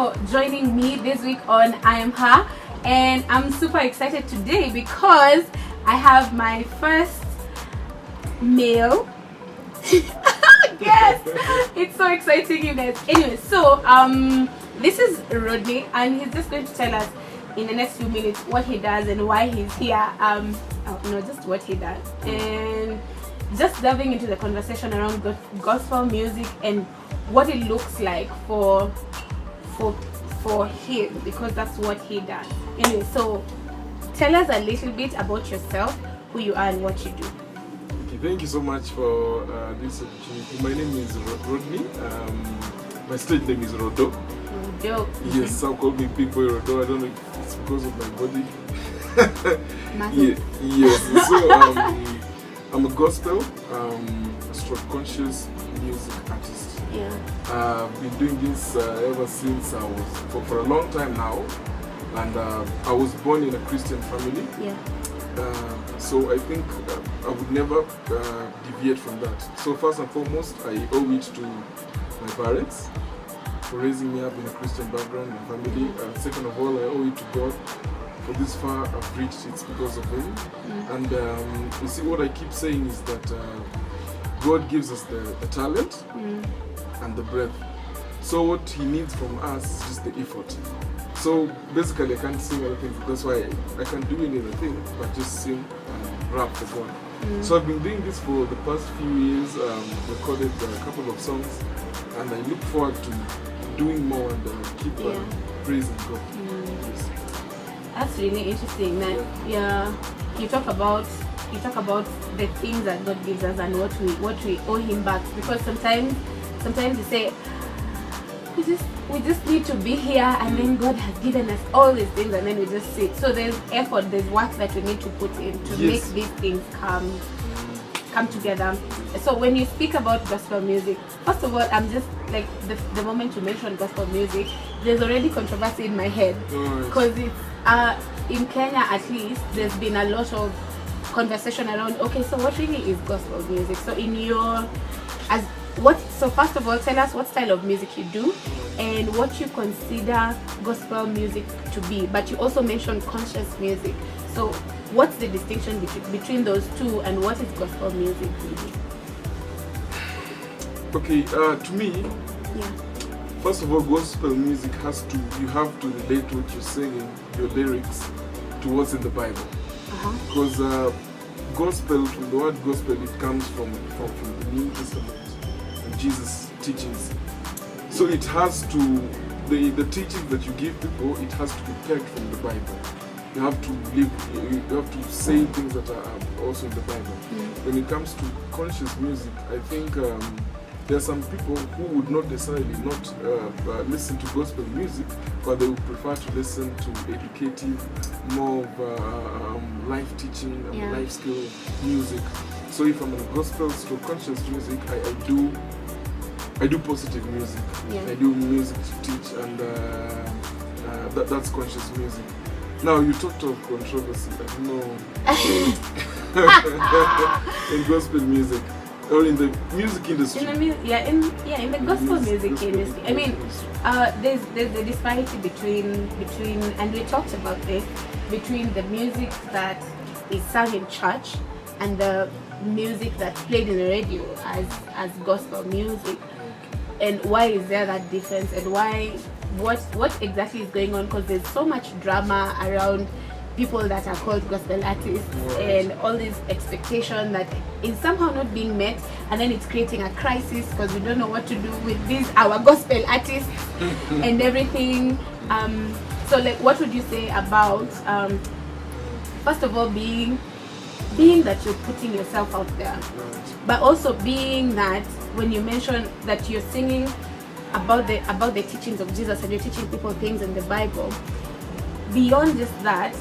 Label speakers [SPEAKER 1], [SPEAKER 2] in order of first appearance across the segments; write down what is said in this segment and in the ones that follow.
[SPEAKER 1] for joining me this week on I Am Her. And I'm super excited today because I have my first male. Yes, it's so exciting, you guys. Anyway, so this is Rodney, and he's just going to tell us in the next few minutes what he does and why he's here. Just what he does, and just delving into the conversation around gospel music and what it looks like for him, because that's what he does. Anyway, so tell us a little bit about yourself, who you are and what you do.
[SPEAKER 2] Okay, thank you so much for this opportunity. My name is Rodney. My stage name is Rodo.
[SPEAKER 1] Rodo.
[SPEAKER 2] Yes, some call me Big Boy Rodo. I don't know if it's because of my body. Yes. So I'm a gospel, stroke conscious music artist.
[SPEAKER 1] Yeah.
[SPEAKER 2] I've been doing this ever since I was for a long time now, and I was born in a Christian family.
[SPEAKER 1] Yeah.
[SPEAKER 2] So I think I would never deviate from that. So first and foremost, I owe it to my parents for raising me up in a Christian background and family. And second of all, I owe it to God. For this far I've reached, it's because of him. And you see, what I keep saying is that God gives us the talent and the breath. So what he needs from us is just the effort. So basically I can't sing anything, that's why I can't do anything but just sing and rap for God. So I've been doing this for the past few years, recorded a couple of songs, and I look forward to doing more and keep praising God. Yes.
[SPEAKER 1] That's really interesting. That you talk about the things that God gives us and what we owe him back, because sometimes you say we just need to be here, and then God has given us all these things, and then we just sit. So there's effort, there's work that we need to put in to make these things come together. So when you speak about gospel music, first of all, I'm just like the moment you mention gospel music, there's already controversy in my head, because it's in Kenya at least there's been a lot of conversation around, okay, so what really is gospel music? So so first of all, tell us what style of music you do and what you consider gospel music to be. But you also mentioned conscious music. So what's the distinction between those two, and what is gospel music really?
[SPEAKER 2] Okay, to me, first of all, gospel music you have to relate what you're singing, your lyrics, to what's in the Bible. Because gospel, from the word gospel, it comes from the New Testament and Jesus' teachings. So it has to, the teachings that you give people, it has to be pegged from the Bible. You have to say things that are also in the Bible. When it comes to conscious music, I think there are some people who would not necessarily not listen to gospel music, but they would prefer to listen to educative, more of life teaching and life skill music. So if I'm in a gospel stroke conscious music, I do positive music. I do music to teach, and that's conscious music. Now you talked of controversy. I don't know in gospel music. Or in the music industry. In the gospel music industry. I mean, there's a disparity between, and we talked about this, between the music that is sung in church and the music that's played in the radio as gospel music. And why is there that difference? And what exactly is going on? Because there's so much drama around people that are called gospel artists, and all this expectation that is somehow not being met, and then it's creating a crisis because we don't know what to do with our gospel artists and everything. So like, what would you say about first of all being that you're putting yourself out there, but also being that when you mention that you're singing about the teachings of Jesus and you're teaching people things in the Bible, beyond just that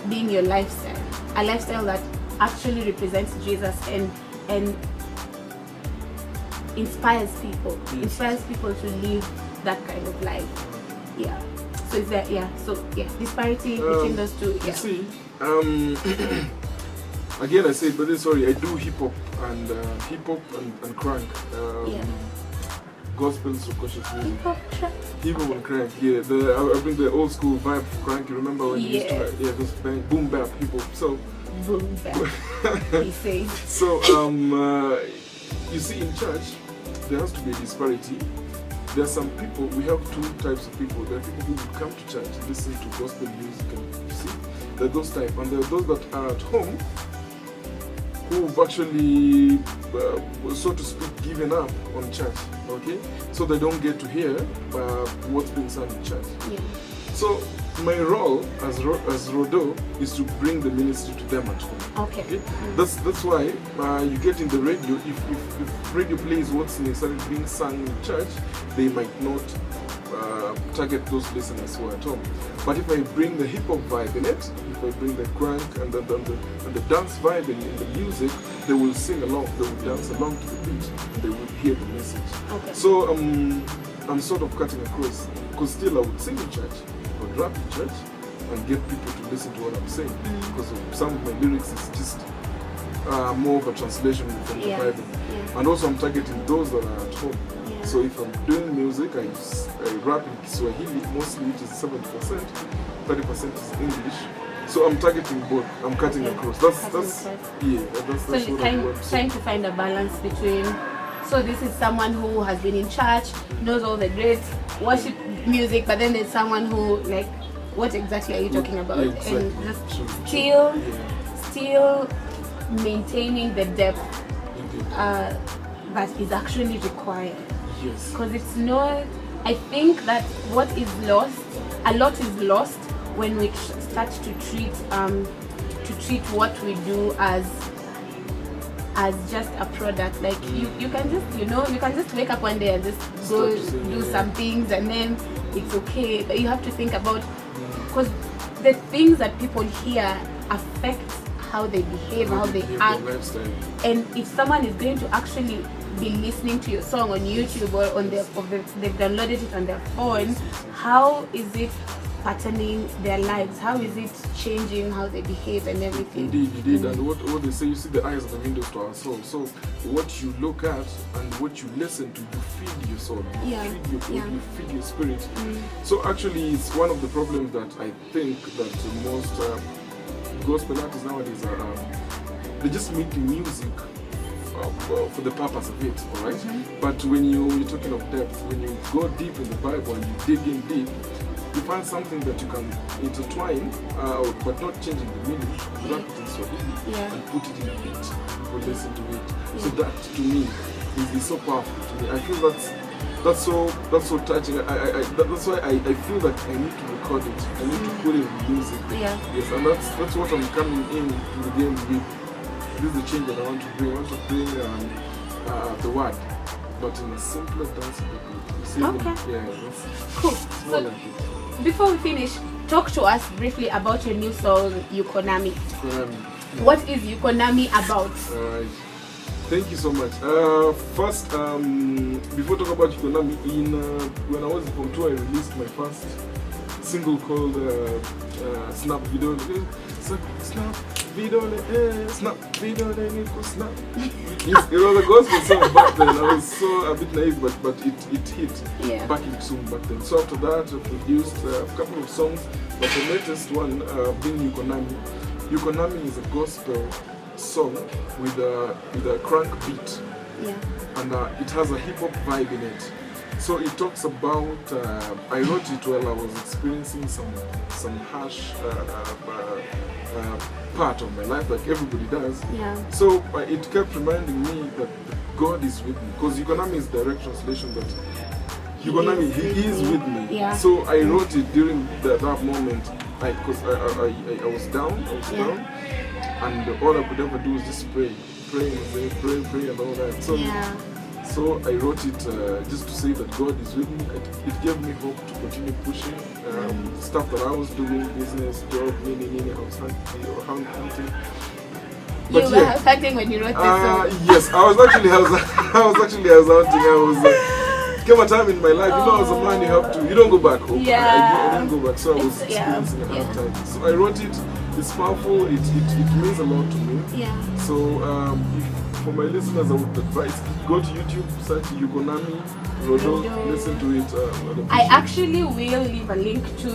[SPEAKER 2] being your lifestyle, a lifestyle that actually represents Jesus and inspires people to live that kind of life. So is there disparity between those two? You see, again I say, but sorry, I do hip hop and crank. gospel so cautious music.
[SPEAKER 1] Hip hop
[SPEAKER 2] and crank, yeah. I bring the old school vibe of crank. You remember when you used to just bang, boom bap hip hop. So
[SPEAKER 1] boom bap. He says.
[SPEAKER 2] So you see, in church there has to be a disparity. There are some people. We have two types of people. There are people who would come to church, listen to gospel music, and you see, there are those type, and there are those that are at home who've actually, so to speak, given up on church, okay? So they don't get to hear what's being sung in church.
[SPEAKER 1] Yeah.
[SPEAKER 2] So my role as Rodo is to bring the ministry to them at home.
[SPEAKER 1] Okay. Mm-hmm.
[SPEAKER 2] That's why you get in the radio. If radio plays what's necessarily being sung in church, they might not target those listeners who are at home. But if I bring the hip hop vibe in it, if I bring the crank and the dance vibe in the music, they will sing along, they will dance along to the beat, and they will hear the message.
[SPEAKER 1] Okay.
[SPEAKER 2] So I'm sort of cutting across, because still I would sing in church, I would rap in church, and get people to listen to what I'm saying. Because some of my lyrics is just more of a translation from the Bible. Yeah. And also I'm targeting those that are at home. So if I'm doing music, I rap in Kiswahili mostly, which is 70%, 30% is English. So I'm targeting both. I'm cutting across. That's
[SPEAKER 1] so
[SPEAKER 2] what
[SPEAKER 1] you're trying to find a balance between. So this is someone who has been in church, knows all the great worship music, but then there's someone who, like, what exactly are you talking about?
[SPEAKER 2] Yeah, exactly.
[SPEAKER 1] And just still maintaining the depth that is actually required.
[SPEAKER 2] Yes.
[SPEAKER 1] Because it's not, I think that what is lost, a lot is lost when we start to treat what we do as just a product. Like you can just wake up one day and just go do some things and then it's okay. But you have to think about, because the things that people hear affect how they behave, how they act. And if someone is going to actually be listening to your song on YouTube or on they've downloaded it on their phone, how is it patterning their lives? How is it changing how they behave and everything?
[SPEAKER 2] Indeed. And what they say, you see, the eyes are the windows to our soul. So what you look at and what you listen to, you feed your soul, you feed your spirit. So actually, it's one of the problems that I think that most gospel artists nowadays are, they just make music for the purpose of it, all right? But when you're talking of depth, when you go deep in the Bible and you dig in deep, you find something that you can intertwine, but not changing the meaning. You wrap it in Swahili and put it in a beat. People listen to it. So that, to me, is so powerful to me. I feel that's so touching. That's why I feel that I need to record it. I need to put it in music.
[SPEAKER 1] Yeah.
[SPEAKER 2] Yes, and that's what I'm coming in to the game with. This is the change that I want to bring. I want to bring the word, but in a simpler, danceable way.
[SPEAKER 1] Okay.
[SPEAKER 2] Yeah,
[SPEAKER 1] cool. So,
[SPEAKER 2] like it.
[SPEAKER 1] Before we finish, talk to us briefly about your new song, Yuko Nami. What is Yuko Nami about?
[SPEAKER 2] Alright. Thank you so much. First, before talking about Yuko Nami, when I was in Form 2, I released my first single called Snap Video. Snap Video, Snap Video, Snap. It was a gospel song back then. I was so a bit naive, but it hit back in Zoom back then. So after that, I produced a couple of songs, but the latest one being Yuko Nami. Yuko Nami is a gospel song with a crank beat, and it has a hip hop vibe in it. So it talks about, I wrote it while I was experiencing some harsh part of my life, like everybody does. So it kept reminding me that God is with me, because Yuko Nami is direct translation that Yuko Nami, He is with me. So I wrote it during that moment, because I was down, and all I could ever do was just pray and all that. So I wrote it just to say that God is with me. It gave me hope to continue pushing stuff that I was doing, business, job, I was hunting. But
[SPEAKER 1] you were hunting when you wrote this song?
[SPEAKER 2] Yes, I was actually house hunting. came a time in my life, you know, as a man, you don't go back home.
[SPEAKER 1] Yeah.
[SPEAKER 2] I didn't go back, so I was experiencing a hard time. So I wrote it. It's powerful. It means a lot to me.
[SPEAKER 1] Yeah.
[SPEAKER 2] So for my listeners, I would advise, go to YouTube, search yuko, nami, Rodo, listen to it.
[SPEAKER 1] I actually will leave a link to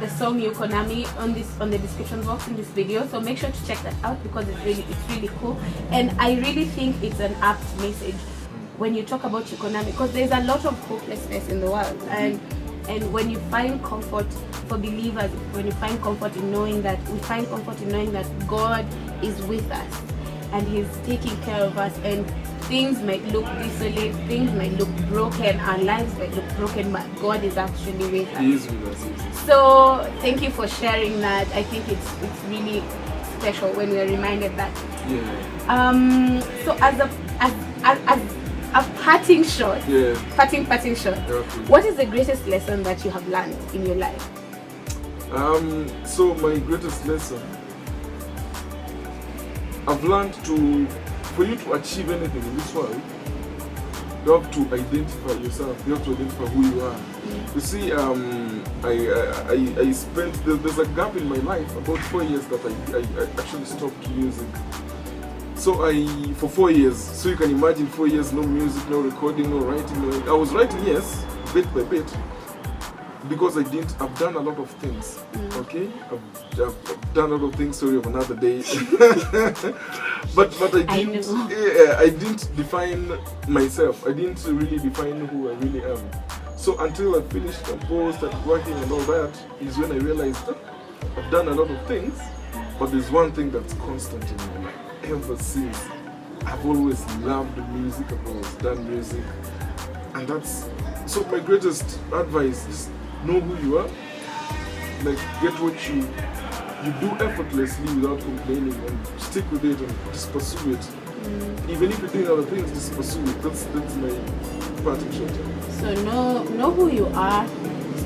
[SPEAKER 1] the song yuko, nami on the description box in this video, so make sure to check that out because it's really cool, and I really think it's an apt message when you talk about yuko, nami, because there's a lot of hopelessness in the world, and when you find comfort, for believers, when you find comfort in knowing that God is with us and He's taking care of us, and things might look desolate, things might look broken, our lives might look broken, but God is actually with us.
[SPEAKER 2] He is with us.
[SPEAKER 1] So thank you for sharing that. I think it's really special when we are reminded that.
[SPEAKER 2] Yeah.
[SPEAKER 1] So as a parting shot, parting shot.
[SPEAKER 2] Okay.
[SPEAKER 1] What is the greatest lesson that you have learned in your life?
[SPEAKER 2] So my greatest lesson, I've learned for you to achieve anything in this world, you have to identify yourself. You have to identify who you are. You see, I spent, there's a gap in my life, about 4 years that I actually stopped music. So for 4 years, so you can imagine 4 years, no music, no recording, no writing. I was writing, yes, bit by bit, because I've done a lot of things, okay? I've done a lot of things, story of another day. but I didn't define myself. I didn't really define who I really am. So until I finished, composed, started working and all that, is when I realized that I've done a lot of things, but there's one thing that's constant in my life. Ever since, I've always loved music, I've always done music, and that's, so my greatest advice is know who you are, like get what you do effortlessly without complaining, and stick with it and just pursue it. Even if you're doing other things, just pursue it. That's my parting shot.
[SPEAKER 1] So know who you are,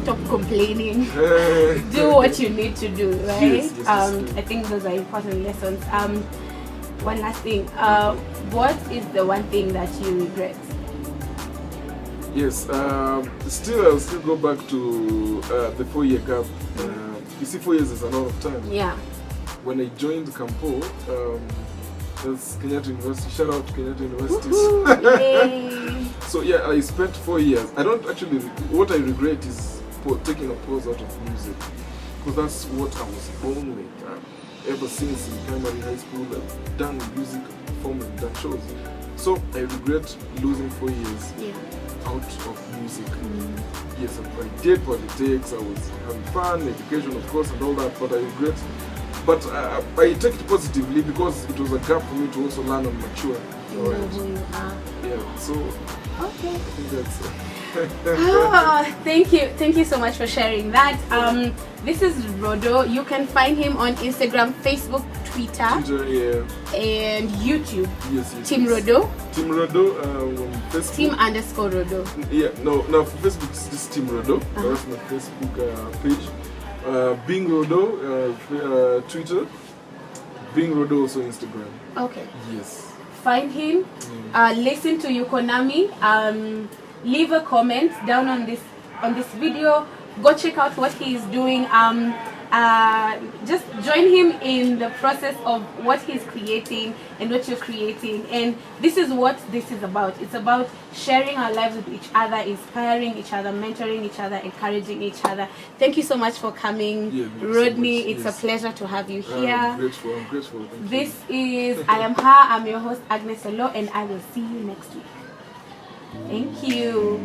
[SPEAKER 1] stop complaining, do what you need to do, right?
[SPEAKER 2] Yes,
[SPEAKER 1] I think those are important lessons. One last thing, what is the one thing that you regret?
[SPEAKER 2] Yes, I'll still go back to the 4-year gap. You see, 4 years is a lot of time.
[SPEAKER 1] Yeah.
[SPEAKER 2] When I joined Campo, that's Kenyatta University. Shout out to Kenyatta University. So yeah, I spent 4 years. I don't actually. What I regret is taking a pause out of music, because that's what I was born with. Ever since in primary, high school, I've done music, performing, done shows. So I regret losing 4 years out of music. Yes, I did politics, I was having fun, education of course and all that, but I regret. But I take it positively because it was a gap for me to also learn and mature. Yeah, so
[SPEAKER 1] okay.
[SPEAKER 2] I think that's
[SPEAKER 1] thank you so much for sharing that. This is Rodo. You can find him on Instagram, Facebook, Twitter, and YouTube.
[SPEAKER 2] Yes.
[SPEAKER 1] Team Rodo.
[SPEAKER 2] Team Rodo on Facebook.
[SPEAKER 1] Team_Rodo.
[SPEAKER 2] Yeah, no, for Facebook it's just Team Rodo. That's my Facebook page. Bing Rodo, Twitter. Bing Rodo also Instagram.
[SPEAKER 1] Okay.
[SPEAKER 2] Yes.
[SPEAKER 1] Find him. Listen to yuko, nami. Leave a comment down on this video. Go check out what he is doing. Just join him in the process of what he's creating and what you're creating. And this is what this is about. It's about sharing our lives with each other, inspiring each other, mentoring each other, encouraging each other. Thank you so much for coming, Rodney. So it's a pleasure to have you here.
[SPEAKER 2] I'm grateful. Thank
[SPEAKER 1] this is I Am Her. I'm your host, Agnes Olo, and I will see you next week. Thank you.